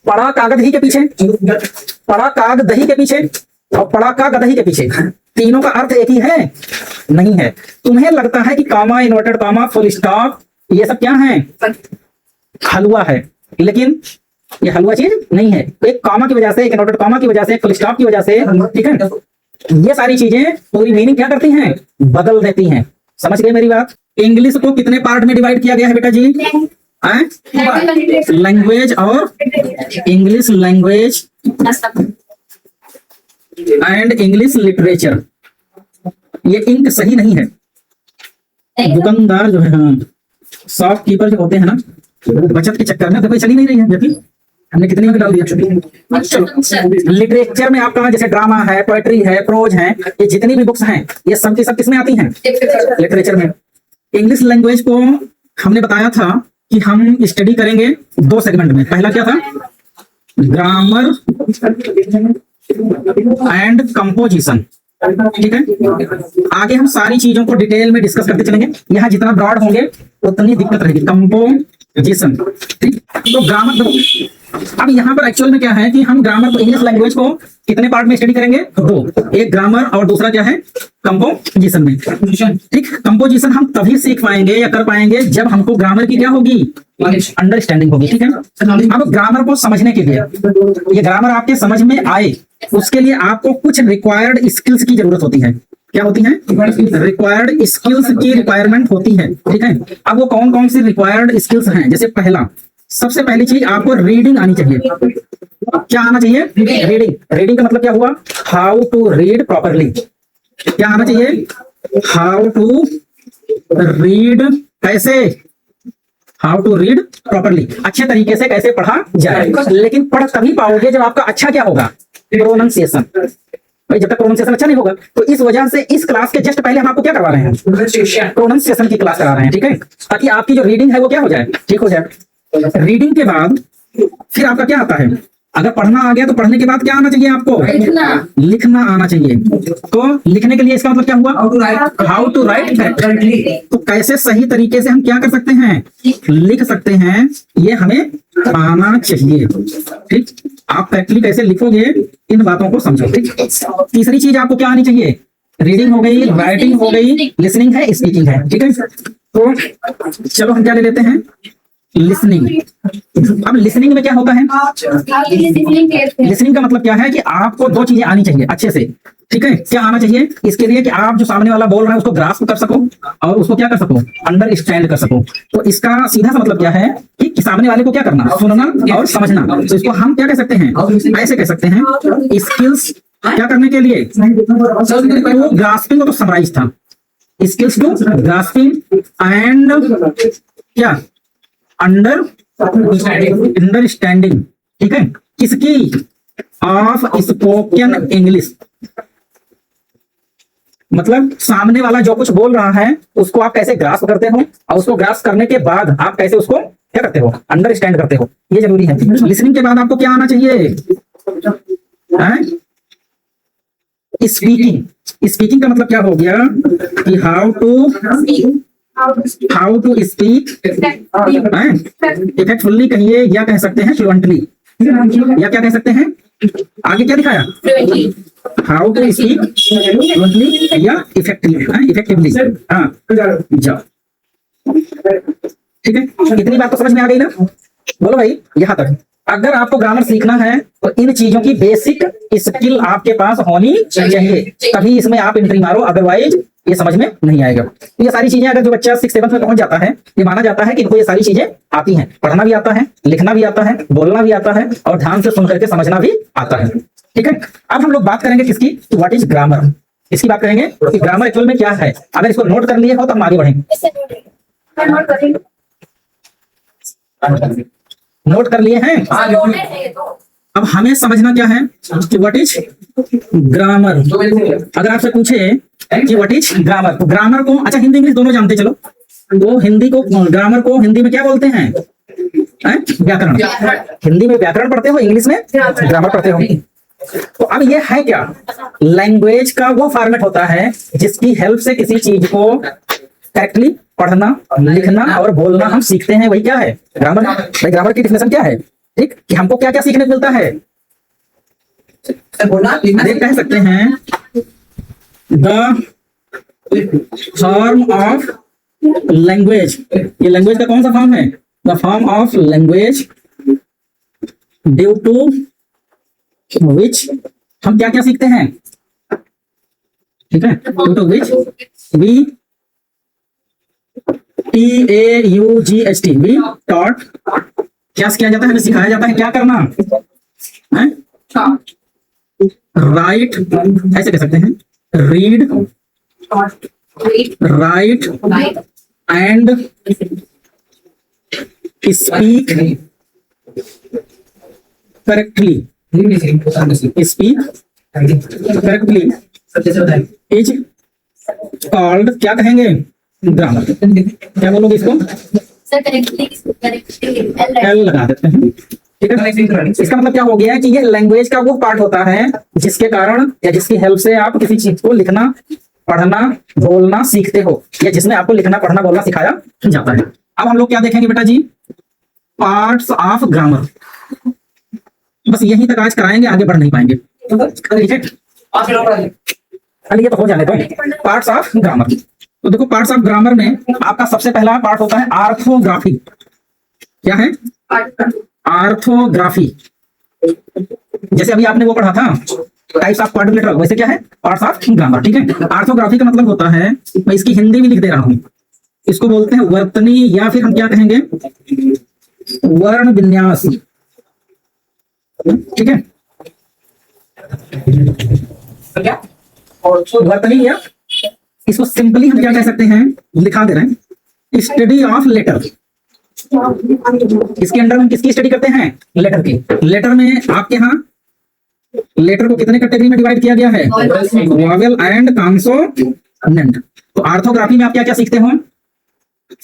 पड़ा कागज ही के पीछे, पड़ा काग दही के पीछे और पड़ा का गदही के पीछे, तीनों का अर्थ एक ही है? नहीं है। तुम्हें लगता है कि कामा, इन्वर्टेड कामा, फुल स्टॉप, ये सब क्या है? हलवा है, लेकिन ये हलवा चीज नहीं है। एक कामा की वजह से, एक इन्वर्टेड कामा की वजह से, फुल स्टॉप की वजह से, ठीक है, ये सारी चीजें पूरी मीनिंग क्या करती हैं? बदल देती हैं। समझ गए मेरी बात? इंग्लिश को कितने पार्ट में डिवाइड किया गया है बेटा जी? लैंग्वेज और English language and English literature. ये इंक सही नहीं है। दुकानदार जो है, हाँ, शॉपकीपर जो होते हैं ना, बचत के चक्कर में देखो चली नहीं रही है, जबकि हमने कितनी डाल दिया। चलो, लिटरेचर में आपका जैसे ड्रामा है, पोएट्री है, प्रोज है, ये जितनी भी बुक्स हैं ये सब की सब किसमें आती हैं? लिटरेचर में। इंग्लिश लैंग्वेज को हमने बताया था कि हम स्टडी करेंगे 2 सेगमेंट में। पहला क्या था? ग्रामर एंड कंपोजिशन, ठीक है। आगे हम सारी चीजों को डिटेल में डिस्कस करते चलेंगे। यहाँ जितना ब्रॉड होंगे उतनी दिक्कत रहेगी। कंपोजिशन, ठीक। तो ग्रामर, अब यहाँ पर एक्चुअल में क्या है कि हम ग्रामर को, इंग्लिश लैंग्वेज को कितने पार्ट में स्टडी करेंगे? 2, एक ग्रामर और दूसरा क्या है? कंपोजिशन में, ठीक। कंपोजिशन हम तभी सीख पाएंगे या कर पाएंगे जब हमको ग्रामर की क्या होगी? अंडरस्टैंडिंग होगी, ठीक है। अब ग्रामर को समझने के लिए, ये ग्रामर आपके समझ में आए, उसके लिए आपको कुछ रिक्वायर्ड स्किल्स की जरूरत होती है। क्या होती है? रिक्वायर्ड स्किल्स की रिक्वायरमेंट होती है, ठीक है। अब वो कौन कौन सी रिक्वायर्ड स्किल्स हैं? जैसे पहला, सबसे पहली चीज आपको रीडिंग आनी चाहिए। क्या आना चाहिए? रीडिंग। रीडिंग का मतलब क्या हुआ? How to read properly. क्या आना चाहिए? हाउ टू रीड, कैसे? हाउ टू रीड प्रॉपरली, अच्छे तरीके से कैसे पढ़ा जाए। लेकिन पढ़ तभी पाओगे जब आपका अच्छा क्या होगा? प्रोनाउंसिएशन। भाई जब तक प्रोनाउंसिएशन अच्छा नहीं होगा, तो इस वजह से इस क्लास के जस्ट पहले हम आपको क्या करवा रहे हैं? प्रोनाउंसिएशन की क्लास करा रहे हैं, ठीक है, ताकि आपकी जो रीडिंग है वो क्या हो जाए? ठीक हो जाए। रीडिंग के बाद फिर आपका क्या आता है? अगर पढ़ना आ गया तो पढ़ने के बाद क्या आना चाहिए आपको? लिखना आना चाहिए। तो लिखने के लिए इसका मतलब क्या हुआ? How to write correctly. तो कैसे सही तरीके से हम क्या कर सकते हैं? लिख सकते हैं, ये हमें आना चाहिए, ठीक। आप करेक्टली कैसे लिखोगे, इन बातों को समझो, ठीक। तीसरी चीज आपको क्या आनी चाहिए? रीडिंग हो गई, राइटिंग हो गई, लिसनिंग है, स्पीकिंग है, ठीक है। तो चलो हम क्या ले लेते हैं? लिसनिंग। अब लिसनिंग में क्या होता है? लिसनिंग का मतलब क्या है कि आपको 2 चीजें आनी चाहिए अच्छे से, ठीक है। क्या आना चाहिए? इसके लिए कि आप जो सामने वाला बोल रहा है उसको ग्रास्प कर सको और उसको क्या कर सको? अंडरस्टैंड कर सको। तो इसका सीधा सा मतलब क्या है कि सामने वाले को क्या करना? सुनना और समझना। तो इसको हम क्या कह सकते हैं? ऐसे कह सकते हैं, स्किल्स क्या करने के लिए? तो ग्रास्पिंग तो समराइज था, स्किल्स टू ग्रास्पिंग एंड क्या? अंडरस्टैंडिंग, ठीक है। किसकी? Of spoken English. मतलब सामने वाला जो कुछ बोल रहा है उसको आप कैसे ग्रास्प करते हो, और उसको ग्रास्प करने के बाद आप कैसे उसको क्या करते हो? अंडरस्टैंड करते हो, ये जरूरी है। लिसनिंग के बाद आपको क्या आना चाहिए? स्पीकिंग। स्पीकिंग का मतलब क्या हो गया कि हाउ टू स्पीक इफेक्टफुल्ली कहिए, या कह सकते हैं फ्लुएंटली, या क्या कह सकते हैं? आगे क्या दिखाया? हाउ टू स्पीक फ्लुएंटली या इफेक्टिवली। हाँ, जाओ, ठीक है। इतनी बात तो समझ में आ गई ना? बोलो भाई यहाँ तक। अगर आपको ग्रामर सीखना है तो इन चीजों की बेसिक स्किल आपके पास होनी चाहिए, तभी इसमें आप एंट्री मारो, अदरवाइज ये समझ में नहीं आएगा। ये सारी चीजें अगर जो बच्चा 6-7 में पहुंच जाता है, ये माना जाता है कि इनको ये सारी चीजें आती हैं। पढ़ना भी आता है, लिखना भी आता है, बोलना भी आता है, और ध्यान से सुन करके समझना भी आता है, ठीक है। अब हम लोग बात करेंगे किसकी? What is grammar. इसकी बात करेंगे कि ग्रामर एक्चुअल में क्या है। अगर इसको नोट कर लिए हो तो हम आगे बढ़ेंगे। नोट कर लिए हैं? अब हमें समझना क्या है कि व्हाट इज ग्रामर। अगर आपसे पूछे कि व्हाट इज ग्रामर, तो ग्रामर को, अच्छा हिंदी इंग्लिश दोनों जानते, चलो, तो हिंदी को, ग्रामर को हिंदी में क्या बोलते हैं? व्याकरण। हिंदी में व्याकरण पढ़ते हो, इंग्लिश में ग्रामर पढ़ते हो। तो अब ये है क्या? लैंग्वेज का वो फॉर्मेट होता है जिसकी हेल्प से किसी चीज को करेक्टली पढ़ना, लिखना और बोलना हम सीखते हैं, वही क्या है? ग्रामर। भाई ग्रामर की डिफिनेशन क्या है? ठीक, कि हमको क्या क्या सीखने को मिलता है। देख कह सकते हैं द फॉर्म ऑफ लैंग्वेज, ये लैंग्वेज का कौन सा फॉर्म है, the form of language due to which हम क्या क्या सीखते हैं, ठीक है, due to which we TAUGHT we taught, क्या किया जाता है, हमें सिखाया जाता है क्या करना है, राइट, ऐसे कह सकते हैं, read, right and speak correctly, speak correctly is called, क्या कहेंगे, ग्रामर। क्या बोलोगे इसको, एल लगा देते हैं, ठीक है। इसका मतलब क्या हो गया है कि ये लैंग्वेज का वो पार्ट होता है जिसके कारण या जिसकी हेल्प से आप किसी चीज को लिखना, पढ़ना, बोलना सीखते हो, या जिसमें आपको लिखना, पढ़ना, बोलना सिखाया जाता है। अब हम लोग क्या देखेंगे बेटा जी, पार्ट्स ऑफ ग्रामर, बस यहीं तक आज कराएंगे, आगे बढ़ नहीं पाएंगे, ठीक है। ये तो हो जाने दो, पार्ट्स ऑफ ग्रामर। तो देखो पार्ट्स ऑफ ग्रामर में आपका सबसे पहला पार्ट होता है आर्थोग्राफी। क्या है, आर्थोग्राफी। जैसे अभी आपने वो पढ़ा था टाइप्स ऑफ क्वाड्रिलेटरल, वैसे क्या है, पार्ट्स ऑफ ग्रामर, ठीक है। आर्थोग्राफी का मतलब होता है, मैं इसकी हिंदी भी लिख दे रहा हूं, इसको बोलते हैं वर्तनी, या फिर हम क्या कहेंगे, वर्ण विन्यास, ठीक है। वर्तनी, या इसको सिंपली हम क्या कह सकते हैं, लिखा दे रहे हैं, स्टडी ऑफ लेटर। इसके अंडर हम किसकी स्टडी करते हैं, लेटर की। लेटर में आपके यहाँ लेटर को कितने कैटेगरी में डिवाइड किया गया है, वॉवेल एंड कॉन्सोनेंट। तो आर्थोग्राफी में आप क्या क्या सीखते हो,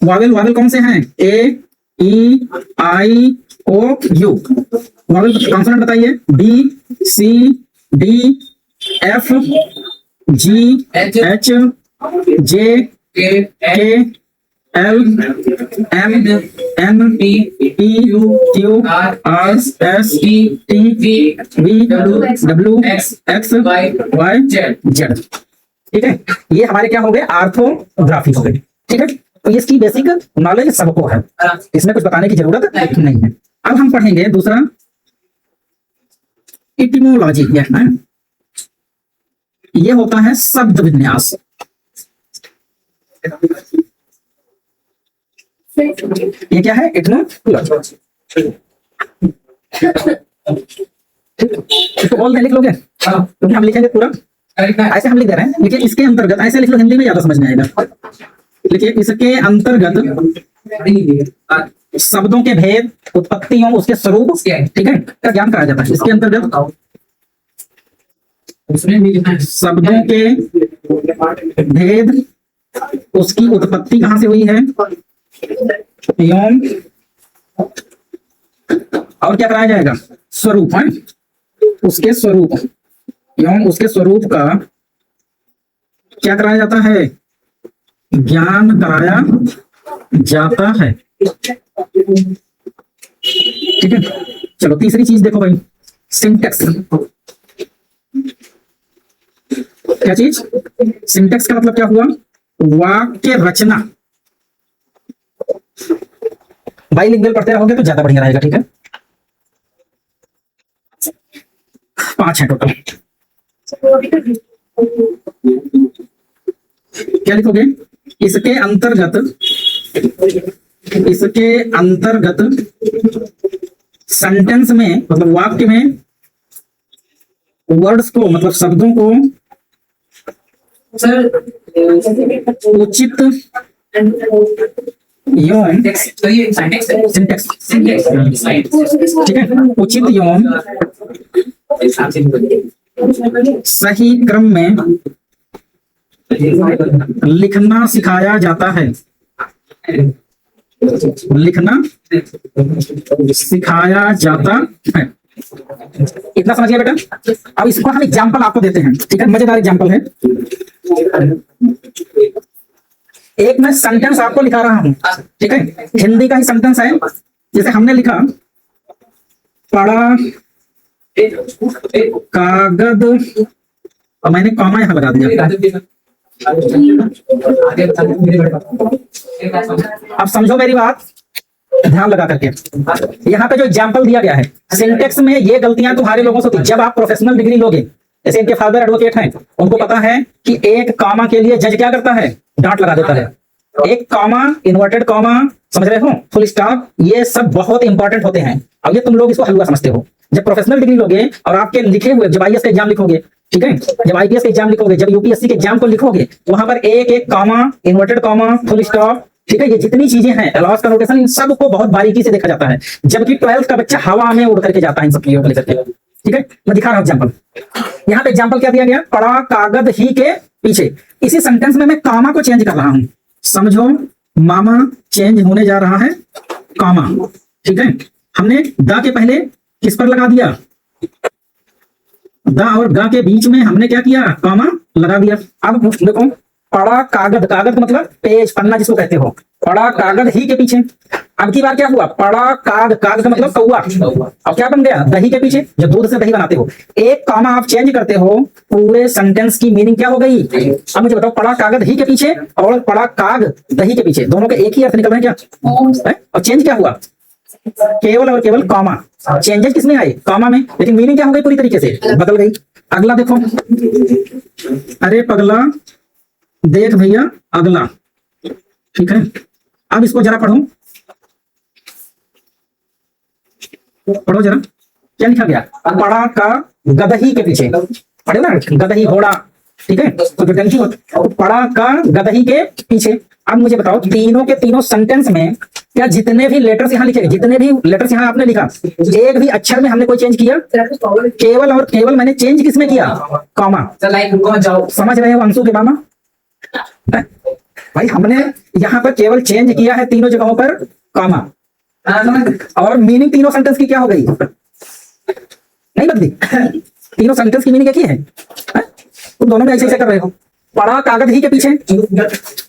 वॉवेल, वॉवेल कौन से हैं, A, E, I, O, U. Vowel, consonant बताइए, B, C, D, F, G, H, J, K, L, M, N, P, Q, R, S, T, V, W, X, Y, Z, ठीक है। ये हमारे क्या हो गए, आर्थोग्राफी हो गए, ठीक है। तो इसकी बेसिक नॉलेज सबको है, इसमें कुछ बताने की जरूरत नहीं है। अब हम पढ़ेंगे दूसरा, इटिमोलॉजी। ये होता है शब्द विन्यास। ये क्या है, इटिमोलॉजी। इसको बोल दे, लिख लोगे, क्योंकि हम लिखेंगे पूरा, ऐसे हम लिख दे रहे हैं, लेकिन इसके अंतर्गत ऐसे लिख लो, हिंदी में ज्यादा समझ में आएगा। लिखिए, इसके अंतर्गत शब्दों के भेद, उत्पत्तियों, उसके स्वरूप, ठीक है, का ज्ञान कराया जाता है। इसके अंतर्गत शब्दों के भेद, उसकी उत्पत्ति कहां से हुई है, एवं और क्या कराया जाएगा, स्वरूप है, उसके स्वरूप एवं उसके स्वरूप का क्या कराया जाता है, ज्ञान कराया जाता है, ठीक है। चलो तीसरी चीज देखो भाई, सिंटेक्स। क्या चीज, सिंटेक्स का मतलब क्या हुआ, वाक्य रचना। बाइलिंगुअल पढ़ते रहोगे तो ज्यादा बढ़िया रहेगा, ठीक है। 5 है टोटल। क्या लिखोगे, इसके अंतर्गत सेंटेंस में, मतलब वाक्य में, वर्ड्स को, मतलब शब्दों को उचित एवं, सिंटेक्स, ठीक है, उचित एवं सही क्रम में लिखना सिखाया जाता है, लिखना सिखाया जाता है। इतना समझिए बेटा। अब इसको हम एग्जाम्पल आपको देते हैं, ठीक है, मजेदार एग्जाम्पल है। एक मैं सेंटेंस आपको लिखा रहा हूं, ठीक है, हिंदी का ही सेंटेंस है। जैसे हमने लिखा, पड़ा कागज, और मैंने कॉमा यहां लगा दिया। अब समझो मेरी बात ध्यान लगा करके। यहाँ पे जो एग्जाम्पल दिया गया है सिंटेक्स में, ये गलतियां तुम्हारे लोगों से होती। जब आप प्रोफेशनल डिग्री लोगे, जैसे इनके फादर एडवोकेट हैं, उनको पता है कि एक कॉमा के लिए जज क्या करता है, डांट लगा देता है। एक कॉमा, इन्वर्टेड कॉमा, समझ रहे हो, फुल स्टॉप, ये सब बहुत इंपॉर्टेंट होते हैं। अब ये तुम लोग इसको हलवा समझते हो। जब प्रोफेशनल डिग्री लोगे और आपके लिखे हुए, जब आईएएस का एग्जाम लिखोगे, ठीक है, जब आईपीएस का एग्जाम लिखोगे, जब यूपीएससी के एग्जाम को लिखोगे, तो वहां पर एक एक comma, inverted comma, full stop, ठीक है, ये जितनी चीजें हैं, अलॉज का नोटेशन, इन सबको बहुत बारीकी से देखा जाता है। जबकि 12th का बच्चा हवा में उड़ करके जाता है इन सब चीजों को लेकर के। ठीक है, मैं दिखा रहा हूं एग्जाम्पल। यहाँ पे एग्जाम्पल क्या दिया गया, पड़ा कागज ही के पीछे। इसी सेंटेंस में मैं कॉमा को चेंज कर रहा हूं। समझो, मामा चेंज होने जा रहा है कॉमा। ठीक है, हमने द के पहले किस पर लगा दिया, द और ग के बीच में हमने क्या किया, कॉमा लगा दिया। अब देखो, पड़ा कागज, कागज मतलब पेज, पन्ना जिसको कहते हो, पड़ा कागज ही के पीछे। अब की बार क्या हुआ, पड़ा काग, काग का मतलब कौवा। अब क्या बन गया, दही के पीछे, जो दूध से दही बनाते हो। एक कॉमा आप चेंज करते हो, पूरे सेंटेंस की मीनिंग क्या हो गई। अब मुझे बताओ, पड़ा कागज ही के पीछे और पड़ा काग दही के पीछे, दोनों के एक ही अर्थ निकल रहे हैं क्या। और चेंज क्या हुआ, केवल और केवल कॉमा। चेंजेस किसमें आए, कॉमा में, लेकिन मीनिंग क्या हो गई, पूरी तरीके से बदल गई। अगला देखो, अरे पगला देख भैया अगला। ठीक है, अब इसको जरा पढ़ो, पढ़ो जरा, क्या लिखा गया, पड़ा का गदही के पीछे, पढ़े ना, गदही घोड़ा। ठीक है, तो जो टेंशन होता, पड़ा का गदही के पीछे। अब मुझे बताओ, तीनों के तीनों सेंटेंस में क्या जितने भी लेटर्स यहाँ लिखे, जितने भी लेटर्स यहाँ आपने लिखा, एक भी अक्षर में हमने कोई चेंज किया, केवल और केवल मैंने चेंज किसमें किया, कॉमा। समझ रहे हो अंशु के मामा भाई, हमने यहाँ पर केवल चेंज किया है तीनों जगहों पर कॉमा, और मीनिंग तीनों सेंटेंस की क्या हो गई, नहीं बदली। तीनों सेंटेंस की मीनिंग एक ही है। तुम दोनों में ऐसे ऐसे कर रहे हो, पड़ा कागज ही के पीछे,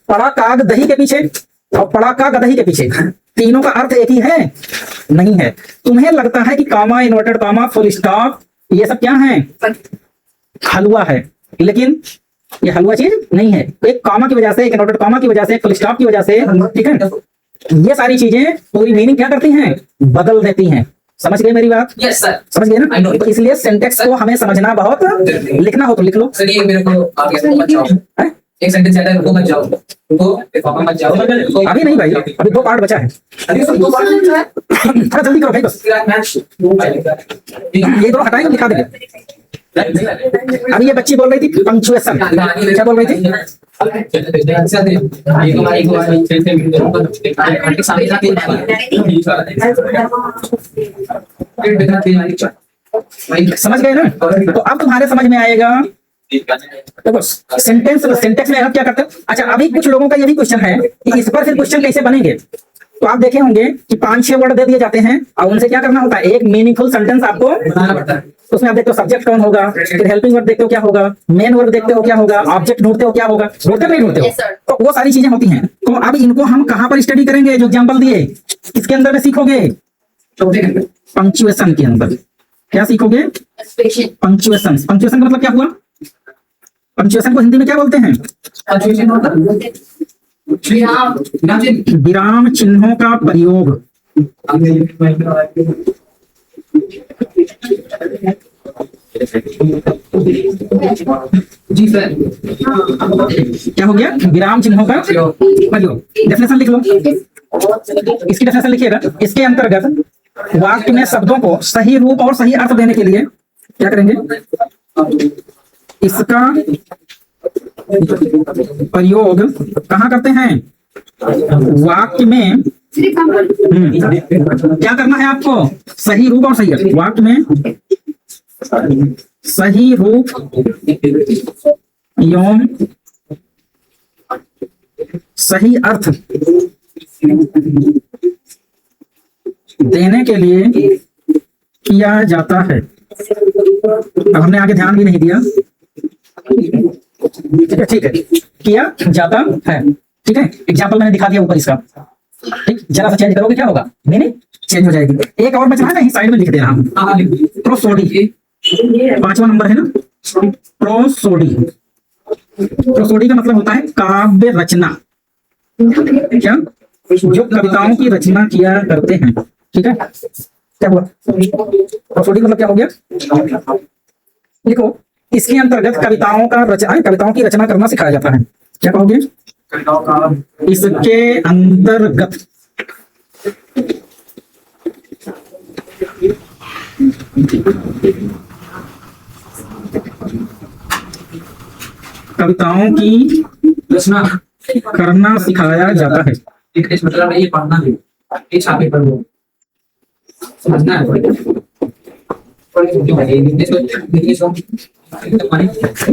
पड़ा काग दही के पीछे, और पड़ा का गदही के पीछे, तीनों का अर्थ एक ही है, नहीं है। तुम्हें लगता है कि comma, inverted comma, full stop, ये सब क्या है, हलवा है, लेकिन ये हलवा चीज नहीं है। एक कॉमा की वजह से, एक इन्वर्टेड कॉमा की वजह से, फुल स्टॉप की वजह से, ठीक है, ये सारी चीजें पूरी मीनिंग क्या करती हैं, बदल देती हैं। समझ गए मेरी बात? यस सर, समझ गए ना। तो इसलिए सिंटेक्स को हमें समझना बहुत, लिखना हो तो लिख लो। सर ये मेरे को आप कैसे मत जाओ, एक सेंटेंस ज्यादा रुको मत जाओ, रुको कॉमा मत जाओ। अभी नहीं भाई, अभी 2 पार्ट बचा है, अरे सर 2 पार्ट है, थोड़ा जल्दी करो भाई बस। ये दो हटाएंगे, दिखा देंगे। अभी ये बच्ची बोल रही थी पंक्चुएशन, क्या बोल रही थी, समझ गए ना। तो अब तुम्हारे समझ में आएगा। देखो सेंटेंस, सिंटेक्स में आप क्या करते हो। अच्छा, अभी कुछ लोगों का ये भी क्वेश्चन है कि इस पर फिर क्वेश्चन कैसे बनेंगे। तो आप देखे होंगे कि 5-6 वर्ड दे दिए जाते हैं और उनसे क्या करना होता है, एक मीनिंगफुल सेंटेंस आपको बनाना पड़ता है। उसमें आप देखते हो सब्जेक्ट कौन होगा, फिर हेल्पिंग वर्ड देखते हो क्या होगा, मेन वर्ड देखते हो क्या होगा, ऑब्जेक्ट ढूंढते हो क्या होगा, ढूंढते नहीं ढूंढते हो, तो वो सारी चीजें होती हैं। तो अब इनको हम कहाँ पर स्टडी करेंगे, जो एग्जाम्पल दिए इसके अंदर में सीखोगे, पंक्चुएशन के अंदर क्या सीखोगे, पंक्चुएशन। पंक्चुएशन का मतलब क्या हुआ, पंक्चुएशन को हिंदी में क्या बोलते हैं, विराम चिन्हों का प्रयोग। जी सर, क्या हो गया, विराम चिन्हों का प्रयोग। डेफिनेशन लिख लो, इसकी डेफिनेशन लिखिएगा। इसके अंतर्गत वाक्य में शब्दों को सही रूप और सही अर्थ देने के लिए क्या करेंगे, इसका प्रयोग कहाँ करते हैं, वाक्य में। क्या करना है आपको, सही रूप और सही अर्थ। वाक्य में सही रूप एवं सही अर्थ देने के लिए किया जाता है। अब हमने आगे ध्यान भी नहीं दिया, ठीक है, किया जाता है। ठीक है, एग्जाम्पल मैंने दिखा दिया ऊपर इसका। ठीक, जरा सा चेंज करोगे क्या होगा, मीनिंग चेंज हो जाएगी। एक और बचा है ना, साइड में लिख दे रहा हूँ, हाँ लिख दीजिए। प्रोसोडी, 5वां नंबर है ना, प्रोसोडी। प्रोसोडी का मतलब होता है काव्य रचना, क्या, जो कविताओं की रचना किया करते हैं। ठीक है, क्या हुआ, प्रोसोडी मतलब क्या हो गया, लिखो, इसके अंतर्गत कविताओं की रचना करना सिखाया जाता है। क्या कहोगे, इसके अंतर्गत कविताओं की रचना करना सिखाया जाता है। इस मतलब ये पढ़ना भी, ये छापे पर वो समझना है।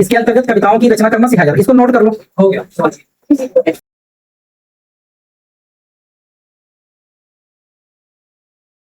इसके अंतर्गत कविताओं की रचना करना सिखाया जाता है, इसको नोट कर लो। हो गया समझ गए।